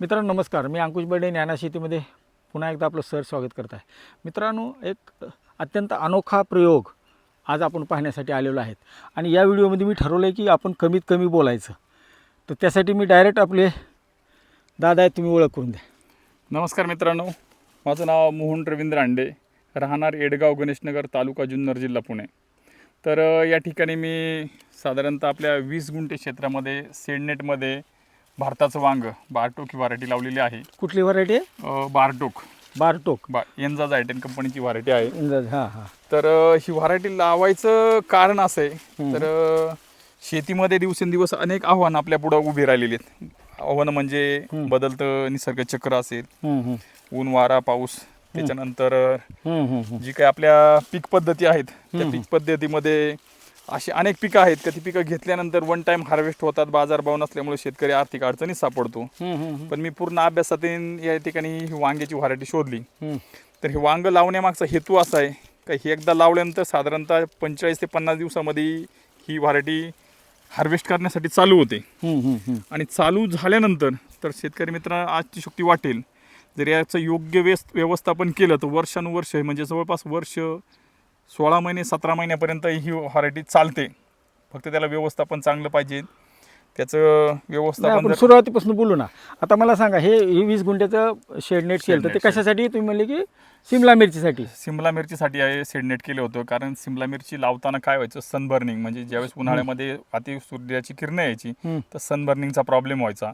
मित्रांनो नमस्कार, मी अंकुश बर्डे ज्ञाना शेतीमध्ये पुन्हा एकदा आपलं सर स्वागत करत आहे. मित्रांनो, एक अत्यंत अनोखा प्रयोग आज आपण पाहण्यासाठी आलेलो आहेत आणि या व्हिडिओमध्ये मी ठरवलं आहे की आपण कमीत कमी बोलायचं. तर त्यासाठी मी डायरेक्ट आपले दादा आहेत, तुम्ही ओळख करून द्या. नमस्कार मित्रांनो, माझं नाव मोहन रवींद्र अंडे, राहणार एडगाव गणेशनगर, तालुका जुन्नर, जिल्हा पुणे. तर या ठिकाणी मी साधारणतः आपल्या 20 गुंठे क्षेत्रामध्ये सेडनेटमध्ये भारताचं वांग बारटोक ही व्हरायटी लावलेली आहे. कुठली व्हरायटी आहे? बारटोक. एन्झा झायटेन कंपनीची व्हरायटी आहे. हां हां. तर ही व्हरायटी लावायचं कारण असं आहे, तर शेतीमध्ये दिवसेंदिवस अनेक आव्हानं आपल्या पुढं उभी राहिलेली आहेत. आव्हानं म्हणजे बदलतं निसर्ग चक्र असेल, ऊन वारा पाऊस, त्याच्यानंतर जी काही आपल्या पीक पद्धती आहेत त्या पीक पद्धतीमध्ये अशी अनेक पिकं आहेत की ती पिकं घेतल्यानंतर वन टाइम हार्वेस्ट होतात, बाजारभाव नसल्यामुळे शेतकरी आर्थिक अडचणीत सापडतो. पण मी पूर्ण अभ्यासातून या ठिकाणी ही वांग्याची व्हरायटी शोधली. तर हे वांग लावण्यामागचा हेतू असा आहे की हे एकदा लावल्यानंतर साधारणतः 45 ते 50 दिवसामध्ये ही व्हरायटी हार्वेस्ट करण्यासाठी चालू होते. आणि चालू झाल्यानंतर तर शेतकरी मित्रांना आजची शक्ती वाटेल, जर याचं योग्य व्यवस्थापन केलं तर वर्षानुवर्ष म्हणजे जवळपास वर्ष 16 महिने 17 महिन्यापर्यंत ही व्हरायटी चालते. फक्त त्याला व्यवस्थापन चांगलं पाहिजे. त्याचं व्यवस्थापन आपण सुरुवातीपासून बोलू ना. आता मला सांगा, हे 20 गुंठ्याचं शेडनेट केलं तर ते कशासाठी? तुम्ही म्हणले की सिमला मिरचीसाठी. सिमला मिरचीसाठी आहे शेडनेट केलं होतं. कारण सिमला मिरची लावताना काय व्हायचं, सनबर्निंग म्हणजे ज्यावेळेस उन्हाळ्यामध्ये अति सूर्याची किरणं यायची तर सनबर्निंगचा प्रॉब्लेम व्हायचा.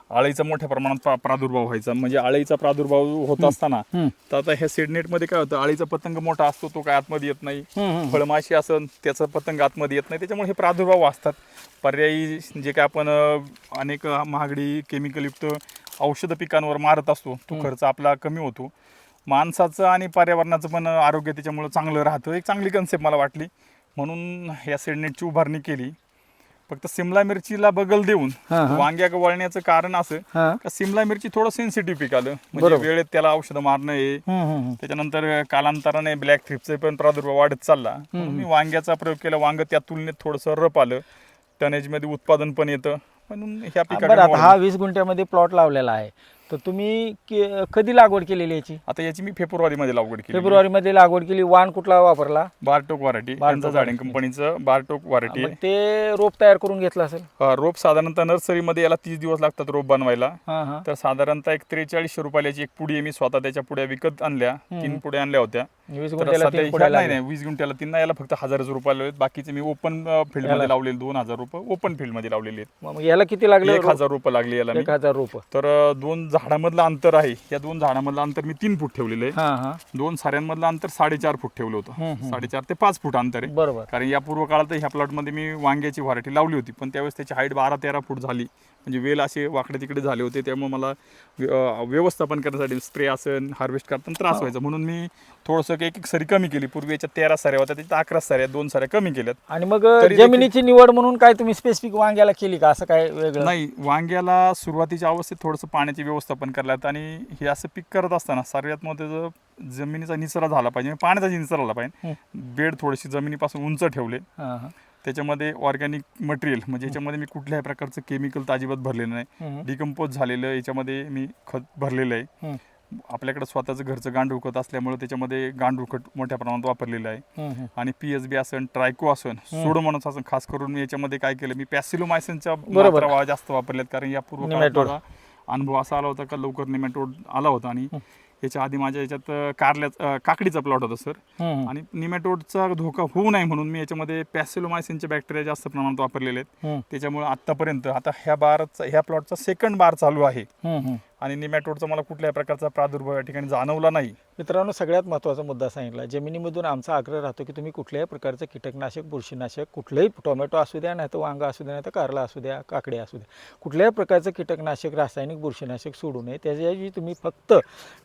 आळीचा मोठ्या प्रमाणात प्रादुर्भाव व्हायचा. म्हणजे आळीचा प्रादुर्भाव होत असताना तर आता ह्या शेडनेटमध्ये काय होतं, आळीचा पतंग मोठा असतो, तो काय आतमध्ये येत नाही. फळमाशी असं त्याचा पतंग आतमध्ये येत नाही, त्याच्यामुळे हे प्रादुर्भाव असतात. पर्यायी जे काय आपण अनेक महागडी केमिकलयुक्त औषधं पिकांवर मारत असतो, तो खर्च आपला कमी होतो. माणसाचं आणि पर्यावरणाचं पण आरोग्य त्याच्यामुळं चांगलं राहतं. एक चांगली कन्सेप्ट मला वाटली, म्हणून ह्या शेडनेटची उभारणी केली. फक्त सिमला मिरचीला बगल देऊन वांग्या वळण्याचं कारण असं का सिमला मिरची थोडं सेन्सिटिव्ह पीक आलं, म्हणजे वेळेत त्याला औषधं मारणं आहे. त्याच्यानंतर कालांतराने ब्लॅक थ्रिपचा पण प्रादुर्भाव वाढत चालला. मी वांग्याचा प्रयोग केला. वांग त्या तुलनेत थोडंसं रप आलं, टनेजमध्ये उत्पादन पण येतं, म्हणून ह्या पिकाकडे. हा 20 गुंठ्यामध्ये प्लॉट लावलेला आहे, तर तुम्ही कधी लागवड केलेली याची? आता याची मी फेब्रुवारीमध्ये लागवड केली. फेब्रुवारीमध्ये लागवड केली. वाण कुठला वापरला? बारटोक व्हरायटी, एन्झा झायटेन कंपनीचं बारटोक व्हरायटी. ते रोप तयार करून घेतलं असेल? रोप साधारणतः नर्सरीमध्ये याला 30 दिवस लागतात रोप बनवायला. तर साधारणतः एक 4300 रुपयाची एक पुडी मी स्वतः त्याच्या पुड्या विकत आणल्या. 3 पुड्या आणल्या होत्या. 20 गुंठ्याला 3 पुड्या? नाही, 20 गुंठ्याला 3 नाही, याला फक्त 1000 रुपये लावले. बाकीचे मी ओपन फील्ड मध्ये लावलेले 2000 रुपये ओपन फील्ड मध्ये लावलेले आहेत. मग याला किती लागले? 1000 रुपये लागले याला. 1000 रुपये. तर 2 झाडामधलं अंतर आहे, या 2 झाडामधलं अंतर मी 3 फूट ठेवलेलं आहे. 2 साऱ्यांमधलं अंतर 4.5 फूट ठेवलं होतं. 4.5 ते 5 फूट अंतर आहे. बरोबर. कारण या पूर्व काळात ह्या प्लॉट मध्ये मी वांग्याची व्हरायटी लावली होती, पण त्यावेळेस त्याची हाईट 12-13 फूट झाली. म्हणजे वेल असे वाकडे तिकडे झाले होते, त्यामुळे मला व्यवस्थापन करण्यासाठी स्प्रे असं हार्वेस्ट करताना त्रास व्हायचा. म्हणून मी थोडंसं एक सरी कमी केली. पूर्वी याच्या 13 साऱ्या होत्या, त्याच्या 11 साऱ्या, 2 साऱ्या कमी केल्यात. आणि मग जमिनीची निवड म्हणून काय तुम्ही स्पेसिफिक वांग्याला केली का? असं काय वेगळं नाही, वांग्याला सुरुवातीच्या अवस्थेत थोडंसं पाण्याचे व्यवस्थापन करल्यात. आणि हे असं पीक करत असताना सर्वात महत्त्वाचं जमिनीचा निचरा झाला पाहिजे, पाण्याचा निचरा झाला पाहिजे. बेड थोडीशी जमिनीपासून उंच ठेवले. त्याच्यामध्ये ऑर्गॅनिक मटेरियल म्हणजे याच्यामध्ये मी कुठल्याही प्रकारचं केमिकल अजिबात भरलेलं नाही. डिकम्पोज झालेलं याच्यामध्ये मी खत भरलेलं आहे. आपल्याकडे स्वतःचं घरचं गांडूळ खत असल्यामुळे त्याच्यामध्ये गांडूळ खत मोठ्या प्रमाणात वापरलेलं आहे. आणि PSB असन, ट्रायको असन, सोडोमॉनस असन, खास करून मी याच्यामध्ये काय केलं, मी पॅसिलोमायसिनच्या मात्रा जास्त वापरल्यात. कारण या पूर्व काळात अनुभव असा आला होता का लवकर निमॅटोड आला होता. आणि याच्या आधी माझ्या याच्यात काकडीचा प्लॉट होता सर, आणि निमॅटोडचा धोका होऊ नये म्हणून मी याच्यामध्ये पॅसिलोमायसिनचे बॅक्टेरिया जास्त प्रमाणात वापरलेले आहेत. त्याच्यामुळे आतापर्यंत आता ह्या प्लॉटचा 2nd बार चालू आहे आणि निमॅटोडचा मला कुठल्याही प्रकारचा प्रादुर्भाव या ठिकाणी जाणवला नाही. मित्रांनो, सगळ्यात महत्त्वाचा मुद्दा सांगितला. जमिनीमधून आमचा आग्रह राहतो की तुम्ही कुठल्याही प्रकारचं कीटकनाशक, बुरशीनाशक, कुठलंही टोमॅटो असू द्या, नाही तर वांगा असू द्या, नाही तर कारला असू द्या, काकडी असू द्या, कुठल्याही प्रकारचं कीटकनाशक, रासायनिक बुरशीनाशक सोडू नये. त्याच्याऐवजी तुम्ही फक्त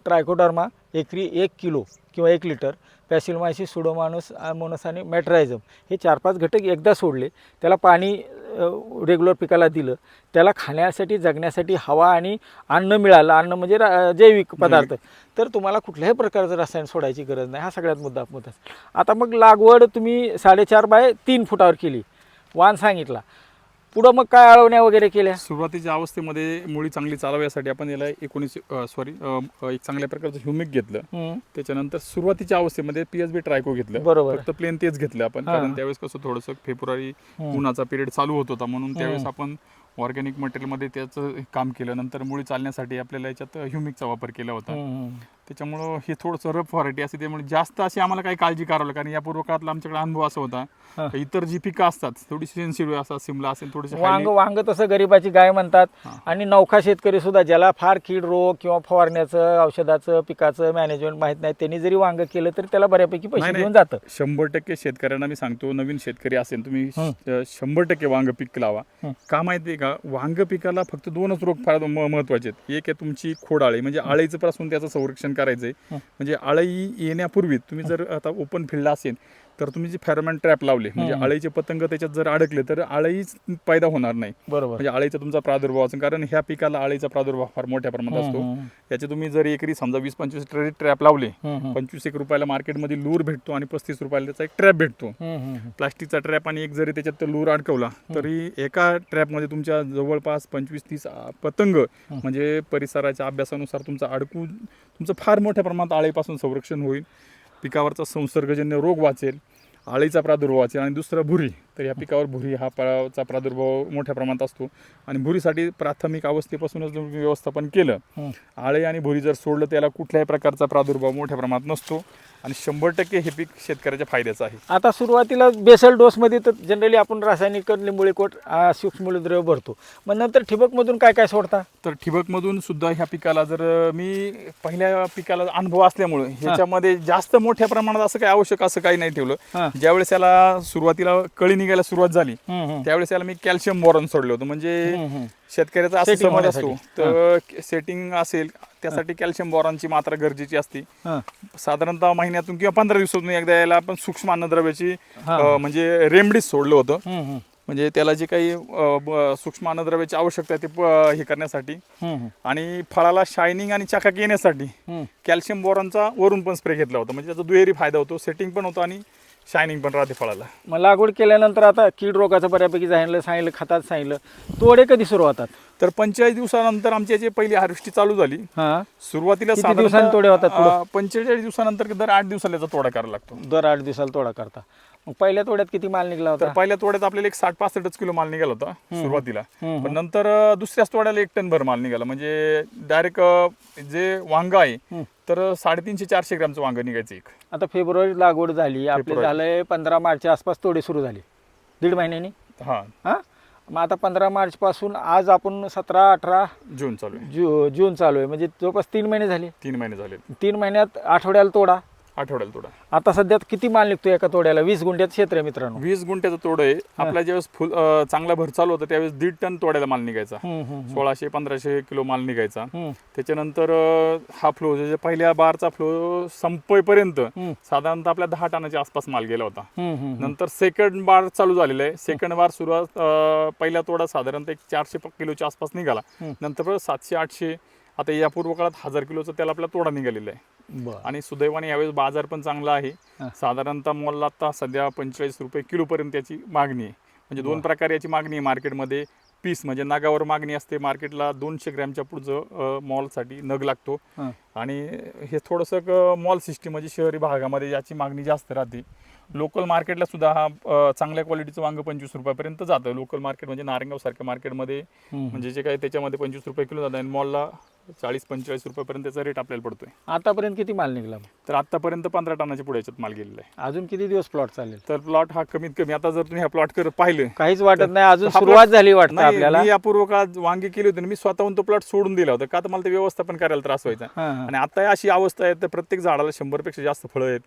ट्रायकोडर्मा एकरी 1 किलो किंवा 1 लिटर, पॅसिलोमायसिस, सुडोमॉनस आणि मेट्रायझम हे 4-5 घटक एकदा सोडले, त्याला पाणी रेग्युलर पिकाला दिलं, त्याला खाण्यासाठी, जगण्यासाठी हवा आणि अन्न मिळालं, अन्न म्हणजे जैविक पदार्थ, तर तुम्हाला कुठल्याही प्रकारचं रसायन सोडायची गरज नाही. हा सगळ्यात मुद्दा. आता मग लागवड तुम्ही 4.5 बाय 3 फुटावर केली, वाण सांगितला, पुढं मग काय अळवण्या वगैरे केल्या? सुरुवातीच्या अवस्थेमध्ये मुळी चांगली चालावी यासाठी आपण याला एक चांगल्या प्रकारचं ह्युमिक घेतलं. त्याच्यानंतर सुरुवातीच्या अवस्थेमध्ये PSB ट्रायको घेतलं. बरोबर. फक्त प्लेन तेच घेतलं आपण, कारण त्यावेळेस कसं थोडंसं फेब्रुवारी उन्हाचा पिरियड चालू होत होता, म्हणून त्यावेळेस आपण ऑर्गॅनिक मटेरियलमध्ये त्याचं काम केलं. नंतर मुळी चालण्यासाठी आपल्याला याच्यात ह्युमिकचा वापर केला होता. त्याच्यामुळं हे थोडंसं रफ व्हरायटी असते, त्यामुळे जास्त अशी आम्हाला काही काळजी करावी लागली. कारण या पूर्व काळातला आमच्याकडे अनुभव असा होता, इतर जी पिकं असतात थोडीशी सेन्सिटिव्ह असतात, सिमला असेल थोडीशी वांग तसं गरीबाची गाय म्हणतात. आणि नौखा शेतकरी सुद्धा ज्याला फार कीड रोग किंवा फवारण्याचं औषधाचं पिकाचं मॅनेजमेंट माहित नाही, त्यांनी जरी वांग केलं तरी त्याला बऱ्यापैकी पैसे घेऊन जातं. 100% शेतकऱ्यांना मी सांगतो, नवीन शेतकरी असेल तुम्ही 100% वांग पीक लावा. का माहितीये का, वांग पिकाला फक्त 2च रोग फार महत्वाचे आहेत. एक आहे तुमची खोडाळी, म्हणजे आळीचं पासून त्याचं संरक्षण करायचंय. म्हणजे आळी येण्यापूर्वी तुम्ही जर आता ओपन फील्ड असेल तर तुम्ही जे फेरोमोन ट्रॅप लावले, म्हणजे आळीचे पतंग त्याच्यात जर अडकले तर आळीच पैदा होणार नाही. बरोबर. म्हणजे आळीचा तुमचा प्रादुर्भाव असेल, कारण ह्या पिकाला आळीचा प्रादुर्भाव फार मोठ्या प्रमाणात असतो. याचे तुम्ही जर एकरी समजा 20-25 ट्रॅप लावले, 25 रुपयाला मार्केटमध्ये लूर भेटतो आणि 35 रुपयाला त्याचा एक ट्रॅप भेटतो. प्लास्टिकचा ट्रॅप आणि एक जरी त्याच्यात लूर अडकवला तरी एका ट्रॅपमध्ये तुमच्या जवळपास 25-30 पतंग, म्हणजे परिसराच्या अभ्यासानुसार तुमचा अडकून तुमचं फार मोठ्या प्रमाणात आळीपासून संरक्षण होईल. पिकावरचा संसर्गजन्य रोग वाचेल, आळीचा प्रादुर्भाव वाचेल. आणि दुसरं भुरी, तर या पिकावर भुरी हा चा प्रादुर्भाव मोठ्या प्रमाणात असतो. आणि भुरीसाठी प्राथमिक अवस्थेपासूनच तुम्ही व्यवस्थापन केलं, आळे आणि भुरी जर सोडलं, त्याला कुठल्याही प्रकारचा प्रादुर्भाव मोठ्या प्रमाणात नसतो. आणि 100% हे पीक शेतकऱ्याच्या फायद्याचं आहे. आता सुरुवातीला बेसल डोसमध्ये तर जनरली आपण रासायनिक लिंबोळी कोट सूक्ष्मद्रव्य भरतो, मग नंतर ठिबकमधून काय काय सोडता? तर ठिबकमधून सुद्धा ह्या पिकाला, जर मी पहिल्या पिकाला अनुभव असल्यामुळे ह्याच्यामध्ये जास्त मोठ्या प्रमाणात असं काही आवश्यक असं काही नाही ठेवलं. ज्यावेळेस याला सुरुवातीला कळी निघायला सुरुवात झाली त्यावेळेस याला मी कॅल्शियम बोरॉन सोडलं होतं. म्हणजे शेतकऱ्याचा असं समज असतो, तर सेटिंग असेल त्यासाठी कॅल्शियम बोरॉनची मात्रा गरजेची असते. साधारणतः महिन्यातून किंवा 15 दिवसातून एकदा याला आपण सूक्ष्म अन्नद्रव्याची म्हणजे रेमडीज सोडलं होतं. म्हणजे त्याला जे काही सूक्ष्म अन्नद्रव्याची आवश्यकता आहे ते हे करण्यासाठी, आणि फळाला शायनिंग आणि चकाकी येण्यासाठी कॅल्शियम बोरॉनचा वरून पण स्प्रे घेतला होता. म्हणजे त्याचा दुहेरी फायदा होतो, सेटिंग पण होतो आणि शायनिंग पण राहते फळाला. मग लागवड केल्यानंतर आता कीड रोगाचं बऱ्यापैकी सांगितलं, खतात सांगितलं, तोडे कधी सुरू होतात? तर 45 दिवसानंतर आमची याची पहिली हार्वेस्टी चालू झाली. सुरुवातीला दिवसांनी तोडे होतात? 45 दिवसानंतर दर 8 दिवसाला याचा तोडा करावा लागतो. दर 8 दिवसाला तोडा करता. मग पहिल्या तोड्यात किती माल निघाला होता? तर पहिल्या तोड्यात आपल्याला एक 60-65 किलो माल निघाला होता सुरुवातीला. पण नंतर दुसऱ्याच तोड्याला 1 टन भर माल निघाला. म्हणजे डायरेक्ट जे वांग आहे तर 350-400 ग्रॅमचं वांग निघायचं एक. आता फेब्रुवारी लागवड झाली, आपले झालंय 15 मार्चच्या आसपास तोडे सुरू झाले, 1.5 महिन्यांनी. मग आता 15 मार्च पासून आज आपण 17-18 जून चालू आहे. जून चालू आहे, म्हणजे जवळपास 3 महिने झाले. 3 महिने झाले. 3 महिन्यात आठवड्याला तोडा. तोडा. आता सध्या किती माल निघतो एका तोड्याला? 20 गुंठ्यात क्षेत्र आहे मित्रांनो. 20 गुंठ्याचं तोड आहे. आपल्या ज्यावेळेस फुल चांगला भर चालू होता त्यावेळेस 1.5 टन तोड्याला माल निघायचा. 1600-1500 किलो माल निघायचा. त्याच्यानंतर हा फ्लो, पहिल्या बारचा फ्लो संपेपर्यंत साधारणतः आपल्या 10 टनाच्या आसपास माल गेला होता. नंतर सेकंड बार चालू झालेला आहे. सेकंड बार सुरुवात पहिला तोडा साधारणतः 400 किलोच्या आसपास निघाला. नंतर 700-800, आता या पूर्व काळात 1000 किलोचा त्याला आपला तोडा निघालेला आहे. आणि सुदैवाने यावेळेस बाजार पण चांगला आहे. साधारणतः मॉलला आता सध्या 45 रुपये किलो पर्यंत त्याची मागणी आहे. म्हणजे 2 प्रकारे याची मागणी आहे मार्केटमध्ये. पीस म्हणजे नगावर मागणी असते, मार्केटला 200 ग्रॅमच्या पुढचं मॉलसाठी नग लागतो. आणि हे थोडंसं मॉल सिस्टीम म्हणजे शहरी भागामध्ये याची मागणी जास्त राहते. लोकल मार्केटला सुद्धा हा चांगल्या क्वालिटीचं वांग 25 रुपयापर्यंत जातं. लोकल मार्केट म्हणजे नारायणगाव सारख्या मार्केटमध्ये म्हणजे जे काही त्याच्यामध्ये 25 रुपये किलो जातं, आणि मॉलला 40-45 रुपयापर्यंत त्याचा रेट आपल्याला पडतोय. आतापर्यंत किती माल निघाला? तर आतापर्यंत 15 टनाच्या पुढे याच्यात माल गेलेला आहे. अजून किती दिवस प्लॉट चालेल? तर प्लॉट हा कमीत कमी, आता जर तुम्ही हा प्लॉट पाहिलं, काहीच वाटत नाही, अजून सुरुवात झाली वाटतं आपल्याला. मी यापूर्व काळात वांगे केली होती, मी स्वतःहून तो प्लॉट सोडून दिला होता, का तर मला ते व्यवस्थापन करायला त्रास व्हायचा. आणि आता अशी अवस्था आहे तर प्रत्येक झाडाला 100 पेक्षा जास्त फळं आहेत.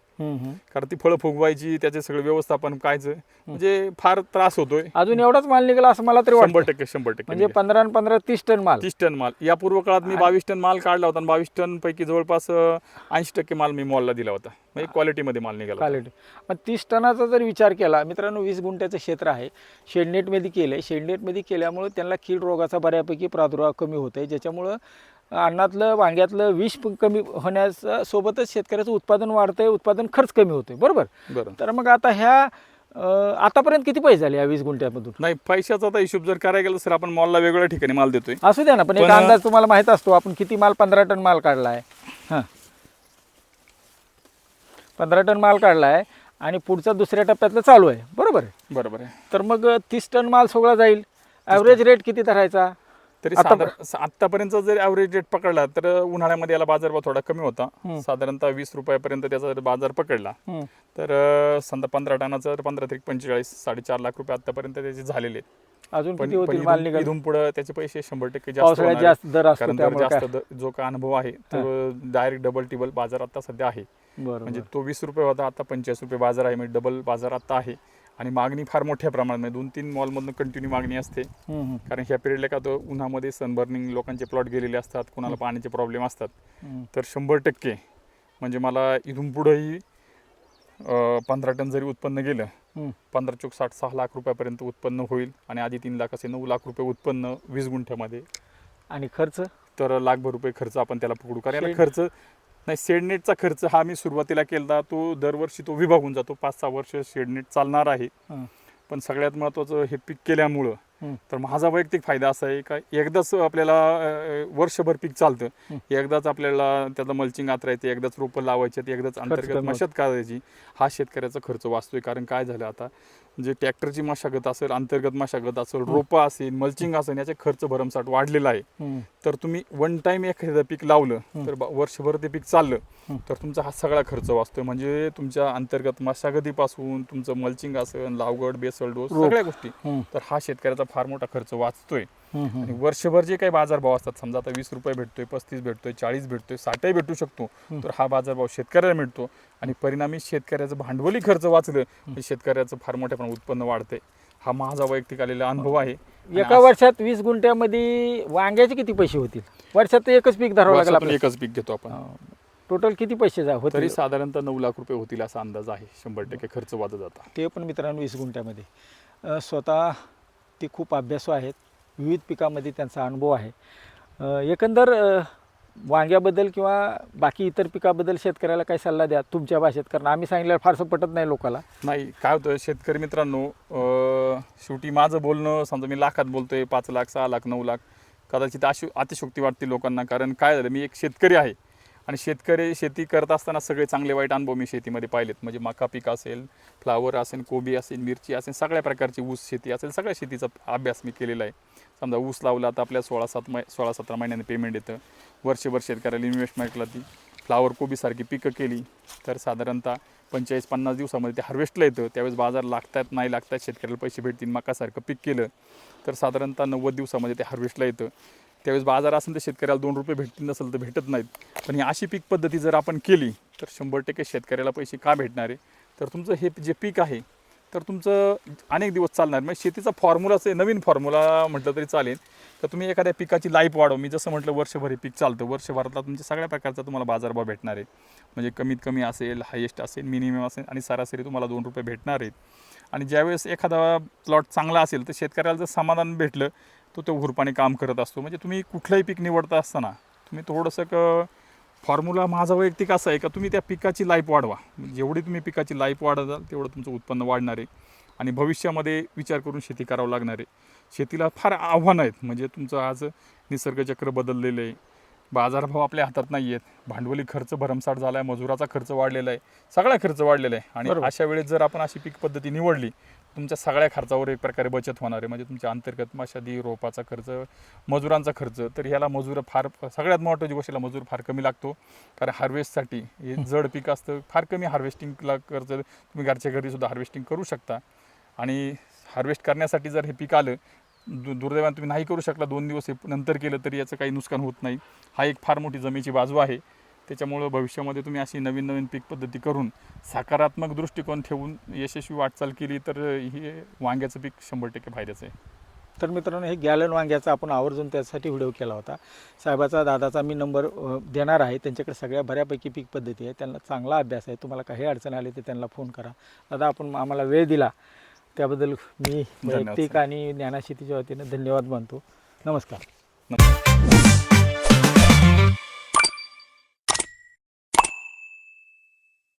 कारण ती फळं फुगवायची, त्याचे सगळं व्यवस्थापन कायचं म्हणजे फार त्रास होतोय. अजून एवढाच माल निघाला असं मला तरी वाटतं. 100% म्हणजे 15 आणि 15 30 टन माल. 30 टन माल. या पूर्व काळात मी 22 टन माल काढला होता, आणि 22 टन पैकी जवळपास 80% माल मी मॉलला दिला होता. म्हणजे क्वालिटीमध्ये माल निघाला. क्वालिटी. मग 30 टनाचा जर विचार केला मित्रांनो, 20 गुंठ्याचं क्षेत्र आहे, शेडनेटमध्ये केलंय. शेडनेटमध्ये केल्यामुळे त्यांना कीड रोगाचा बऱ्यापैकी प्रादुर्भाव कमी होत आहे, ज्याच्यामुळं अन्नातलं वांग्यातलं विष कमी होण्यासोबतच शेतकऱ्याचं उत्पादन वाढतंय, उत्पादन खर्च कमी होतोय. बरोबर. तर मग आता ह्या आतापर्यंत किती पैसे झाले या 20 गुंठ्यामधून? नाही, पैशाचा आता हिशोब जर करायला गेलं सर, आपण मॉलला वेगवेगळ्या ठिकाणी माल देतोय. असू द्या ना, पण एक अंदाज तुम्हाला माहित असतो आपण किती माल, 15 टन माल काढला आहे. हां, 15 टन माल काढला आहे आणि पुढचा दुसऱ्या टप्प्यातलं चालू आहे, बरोबर आहे? बरोबर आहे. तर मग 30 टन माल सगळा जाईल. ॲव्हरेज रेट किती धरायचा? तरी आतापर्यंत जर ॲव्हरेज रेट पकडला तर उन्हाळ्यामध्ये याला बाजारभाव थोडा कमी होता, साधारणतः 20 रुपयापर्यंत त्याचा जर बाजार पकडला तर समजा 15 टनाचा 15-45 4.5 लाख रुपये आतापर्यंत त्याचे झालेले आहेत. अजून किती होतील माल निघाल? इथून पुढे त्याचे पैसे 100% पावसाळ्यात जास्त दर असतो, कारण त्यामुळे जास्त जो का अनुभव आहे तो डायरेक्ट डबल टिबल बाजार आता सध्या आहे. म्हणजे तो 20 रुपये होता, आता 45 रुपये बाजार आहे, म्हणजे डबल बाजार आता आहे. आणि मागणी फार मोठ्या प्रमाणात, म्हणजे 2-3 मॉलमधून कंटिन्यू मागणी असते. कारण ह्या पिरियडला का तो उन्हामध्ये सनबर्निंग लोकांचे प्लॉट गेलेले असतात, कुणाला पाण्याचे प्रॉब्लेम असतात. तर 100% म्हणजे मला इथून पुढेही 15 टन जरी उत्पन्न गेलं, 15-60 लाख रुपयापर्यंत उत्पन्न होईल. आणि आधी 3 लाख असे 9 लाख रुपये उत्पन्न 20 गुंठ्यामध्ये. आणि खर्च तर लाखभर रुपये खर्च आपण त्याला पकडू. कारण याला खर्च नाही, शेडनेटचा खर्च हा मी सुरुवातीला केला, तो दरवर्षी तो विभागून जातो. 5-6 वर्ष शेडनेट चालणार आहे. पण सगळ्यात महत्त्वाचं हे पीक केल्यामुळं तर माझा वैयक्तिक फायदा असा आहे का एकदाच आपल्याला वर्षभर पीक चालतं, एकदाच आपल्याला त्याचं मल्चिंग आतरायचं, एकदाच रोपं लावायचे, एकदाच अंतर्गत मशागत करायची. हा शेतकऱ्याचा खर्च वाचतोय. कारण काय झालं आता, जे ट्रॅक्टरची मशागत असेल, अंतर्गत मशागत असेल, रोपं असेल, मल्चिंग असेल, याचे खर्च भरमसाठ वाढलेला आहे. तर तुम्ही वन टाइम एखादं पीक लावलं तर वर्षभर ते पीक चाललं तर तुमचा हा सगळा खर्च वाचतोय. म्हणजे तुमच्या अंतर्गत मशागतीपासून तुमचं मल्चिंग असेल, लावगड, बेसल डोस, सगळ्या गोष्टी. तर हा शेतकऱ्याचा फार मोठा खर्च वाचतोय. आणि वर्षभर जे काही बाजारभाव असतात, समजा आता 20 रुपये भेटतोय, 35 भेटतोय, 40 भेटतोय, 60 भेटू शकतो, तर हा बाजारभाव शेतकऱ्याला मिळतो. आणि परिणामी शेतकऱ्याचं भांडवली खर्च वाचलं तर शेतकऱ्याचं फार मोठ्या प्रमाणात उत्पन्न वाढते. हा माझा वैयक्तिक आलेला अनुभव आहे. एका वर्षात 20 गुंठ्यामध्ये वांग्याचे किती पैसे होतील? वर्षात एकच पीक धरावं लागेल आपल्याला? एकच पीक घेतो आपण. टोटल किती पैसे होतील? तरी साधारणतः 9 लाख रुपये होतील असा अंदाज आहे. 100% खर्च वाचत जाता. ते पण मित्रांनो 20 गुंठ्यामध्ये. स्वतः ते खूप अभ्यासू आहेत, विविध पिकामध्ये त्यांचा अनुभव आहे. एकंदर वांग्याबद्दल किंवा बाकी इतर पिकाबद्दल शेतकऱ्याला काही सल्ला द्या तुमच्या भाषेत, कारण आम्ही सांगितलं फारसं पटत नाही लोकांना. नाही, काय होतं शेतकरी मित्रांनो, शेवटी माझं बोलणं समजा मी लाखात बोलतोय, 5 लाख, 6 लाख, 9 लाख, कदाचित अतिशयोक्ती वाटते लोकांना. कारण काय झालं, मी एक शेतकरी आहे आणि शेती करत असताना सगळे चांगले वाईट अनुभव मी शेतीमध्ये पाहिलेत. म्हणजे मका पीक असेल, फ्लावर असेल, कोबी असेल, मिरची असेल, सगळ्या प्रकारची ऊस शेती असेल, सगळ्या शेतीचा अभ्यास मी केलेला आहे. समजा ऊस लावला तर आपल्या 16-17 महिन्याने पेमेंट येतं. वर्षभर शेतकऱ्याला इन्व्हेस्टमेंटला ती फ्लावर कोबीसारखी पिकं केली तर साधारणतः 45-50 दिवसामध्ये ते हार्वेस्टला येतं. त्यावेळेस बाजार लागतात नाही लागतात, शेतकऱ्याला पैसे भेटतील. मकासारखं पीक केलं तर साधारणतः 90 दिवसामध्ये ते हार्वेस्टला येतं. त्यावेळेस बाजार असेल तर शेतकऱ्याला 2 रुपये भेटतील, नसेल तर भेटत नाहीत. पण ही अशी पीक पद्धती जर आपण केली तर 100% शेतकऱ्याला पैसे का भेटणार आहे? तर तुमचं हे जे पीक आहे तर तुमचं अनेक दिवस चालणार. म्हणजे शेतीचा फॉर्म्युलाच आहे, नवीन फॉर्म्युला म्हटलं तरी चालेल. तर तुम्ही एखाद्या पिकाची लाईफ वाढव. मी जसं म्हटलं वर्षभर हे पीक चालतं, वर्षभरातला तुमच्या सगळ्या प्रकारचा तुम्हाला बाजारभाव भेटणार आहे. म्हणजे कमीत कमी असेल, हायेस्ट असेल, मिनिमम असेल आणि सरासरी तुम्हाला 2 रुपये भेटणार आहेत. आणि ज्यावेळेस एखादा प्लॉट चांगला असेल तर शेतकऱ्याला जर समाधान भेटलं तो हुरपाने काम करत असतो. म्हणजे तुम्ही कुठलंही पीक निवडता असताना तुम्ही थोडंसं फॉर्म्युला माझा वैयक्तिक असा आहे का तुम्ही त्या पिकाची लाईफ वाढवा. जेवढी तुम्ही पिकाची लाईफ वाढवाल तेवढं तुमचं उत्पन्न वाढणार आहे. आणि भविष्यामध्ये विचार करून शेती करावं लागणार आहे. शेतीला फार आव्हानं आहेत. म्हणजे तुमचं आज निसर्गचक्र बदललेलं आहे, बाजारभाव आपल्या हातात नाही आहेत, भांडवली खर्च भरमसाठ झाला आहे, मजुराचा खर्च वाढलेला आहे, सगळा खर्च वाढलेला आहे. आणि अशा वेळेस जर आपण अशी पीक पद्धती निवडली तुमच्या सगळ्या खर्चावर एक प्रकारे बचत होणार आहे. म्हणजे तुमच्या अंतर्गत मशादी, रोपाचा खर्च, मजुरांचा खर्च. तर ह्याला मजूर फार, सगळ्यात महत्त्वाची गोष्टीला मजूर फार कमी लागतो. कारण हार्वेस्टसाठी हे जड पीक असतं, फार कमी हार्वेस्टिंगला खर्च. तुम्ही घरच्या घरीसुद्धा हार्वेस्टिंग करू शकता. आणि हार्वेस्ट करण्यासाठी जर हे पीक आलं, दुर्दैवाने तुम्ही नाही करू शकला, 2 दिवस हे नंतर केलं तरी याचं काही नुकसान होत नाही. हा एक फार मोठी जमेची बाजू आहे. त्याच्यामुळं भविष्यामध्ये तुम्ही अशी नवीन नवीन पीक पद्धती करून सकारात्मक दृष्टिकोन ठेवून यशस्वी वाटचाल केली तर हे वांग्याचं पीक 100% फायद्याचं आहे. तर मित्रांनो, हे गॅलन वांग्याचा आपण आवर्जून त्यासाठी व्हिडिओ केला होता. साहेबाचा, दादाचा मी नंबर देणार आहे. त्यांच्याकडे सगळ्या बऱ्यापैकी पीक पद्धती आहे, त्यांना चांगला अभ्यास आहे. तुम्हाला काही अडचण आली तर त्यांना फोन करा. दादा, आपण आम्हाला वेळ दिला त्याबद्दल मी वैयक्तिक आणि ज्ञानशेतीच्या वतीनं धन्यवाद मानतो. नमस्कार.